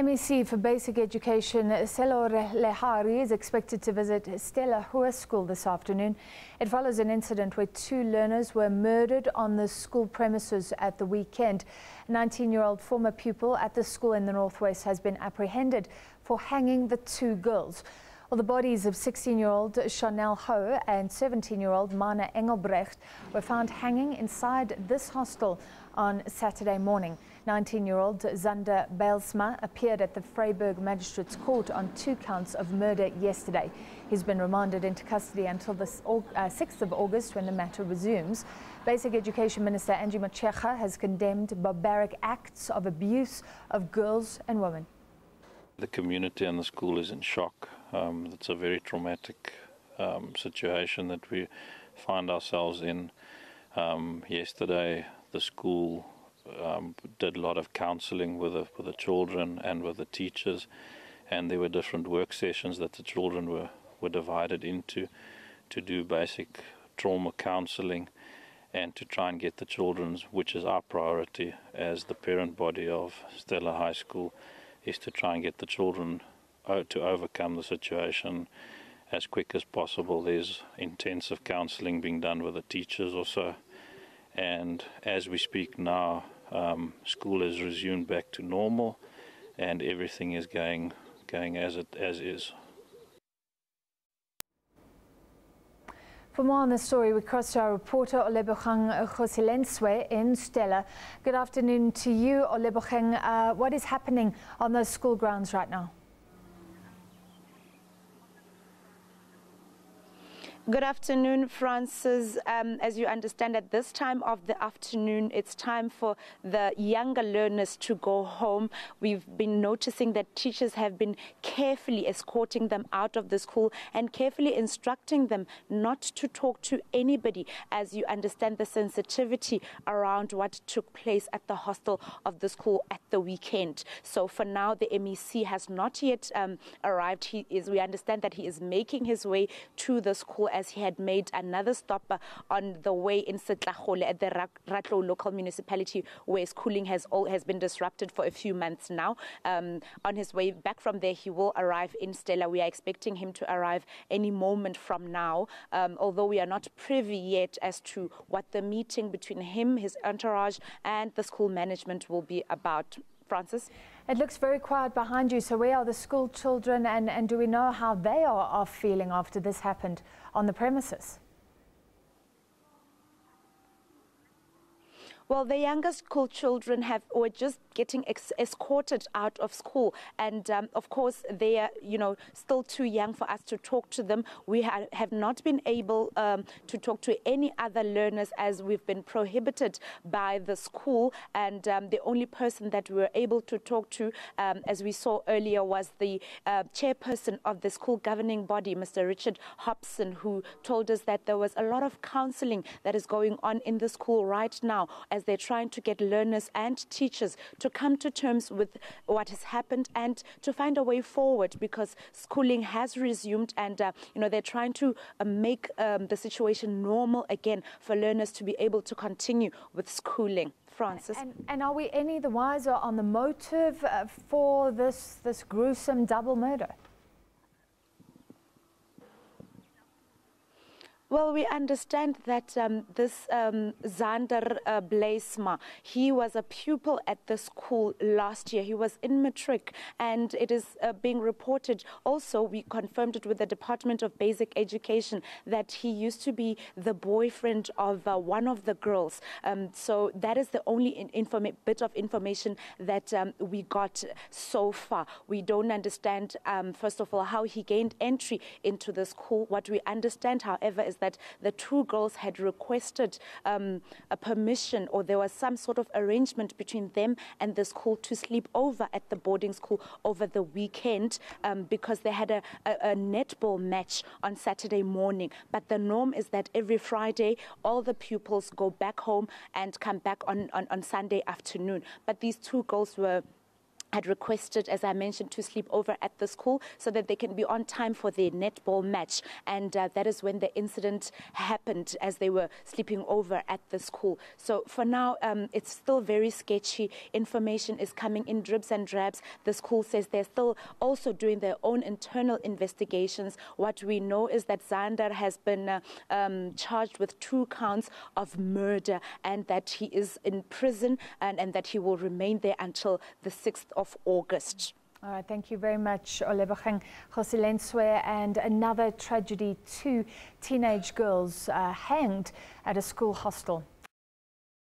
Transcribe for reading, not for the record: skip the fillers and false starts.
MEC for Basic Education Sello Lehari is expected to visit Stella Hoerskool this afternoon. It follows an incident where 2 learners were murdered on the school premises at the weekend. 19-year-old former pupil at the school in the northwest has been apprehended for hanging the 2 girls. Well, the bodies of 16-year-old Chanel Ho and 17-year-old Mana Engelbrecht were found hanging inside this hostel on Saturday morning. 19-year-old Zander Belsma appeared at the Vryburg Magistrates Court on 2 counts of murder yesterday. He's been remanded into custody until the 6th of August when the matter resumes. Basic Education Minister Angie Motshekga has condemned barbaric acts of abuse of girls and women. The community and the school is in shock. It's a very traumatic situation that we find ourselves in. Yesterday, the school did a lot of counselling with the children and with the teachers, and there were different work sessions that the children were divided into to do basic trauma counselling and to try and get the children, which is our priority as the parent body of Stella High School, is to try and get the children to overcome the situation as quick as possible. There's intensive counselling being done with the teachers also, and as we speak now, school has resumed back to normal and everything is going as is. For more on the story, we cross to our reporter Olebogeng Kgosilentswe in Stella. Good afternoon to you, Olebogeng. What is happening on those school grounds right now? Good afternoon, Francis. As you understand, at this time of the afternoon, it's time for the younger learners to go home. We've been noticing that teachers have been carefully escorting them out of the school and carefully instructing them not to talk to anybody, as you understand the sensitivity around what took place at the hostel of the school at the weekend. So for now, the MEC has not yet arrived. We understand that he is making his way to the school, as he had made another stop on the way in Setlagole at the Ratlo local municipality, where schooling has been disrupted for a few months now. On his way back from there, he will arrive in Stella. We are expecting him to arrive any moment from now, although we are not privy yet as to what the meeting between him, his entourage, and the school management will be about. Francis? It looks very quiet behind you, so where are the school children, and do we know how they are feeling after this happened on the premises? Well, the younger school children were just getting escorted out of school, and of course they are, still too young for us to talk to them. We have not been able to talk to any other learners, as we've been prohibited by the school, and the only person that we were able to talk to, as we saw earlier, was the chairperson of the school governing body, Mr. Richard Hobson, who told us that there was a lot of counseling that is going on in the school right now, as they're trying to get learners and teachers to come to terms with what has happened and to find a way forward, because schooling has resumed, and they're trying to make the situation normal again for learners to be able to continue with schooling. Francis? And are we any the wiser on the motive for this gruesome double murder? Well, we understand that this Zander Belsma, he was a pupil at the school last year. He was in matric, and it is being reported also, we confirmed it with the Department of Basic Education, that he used to be the boyfriend of one of the girls. So that is the only bit of information that we got so far. We don't understand, first of all, how he gained entry into the school. What we understand, however, is that the 2 girls had requested a permission, or there was some sort of arrangement between them and the school to sleep over at the boarding school over the weekend, because they had a netball match on Saturday morning. But the norm is that every Friday all the pupils go back home and come back on Sunday afternoon. But these 2 girls were had requested, as I mentioned, to sleep over at the school so that they can be on time for their netball match. And that is when the incident happened, as they were sleeping over at the school. So for now, it's still very sketchy. Information is coming in dribs and drabs. The school says they're still also doing their own internal investigations. What we know is that Zander has been charged with 2 counts of murder, and that he is in prison and that he will remain there until the 6th of August. All right, thank you very much, Olebogeng Kgosilentswe. And another tragedy, 2 teenage girls hanged at a school hostel.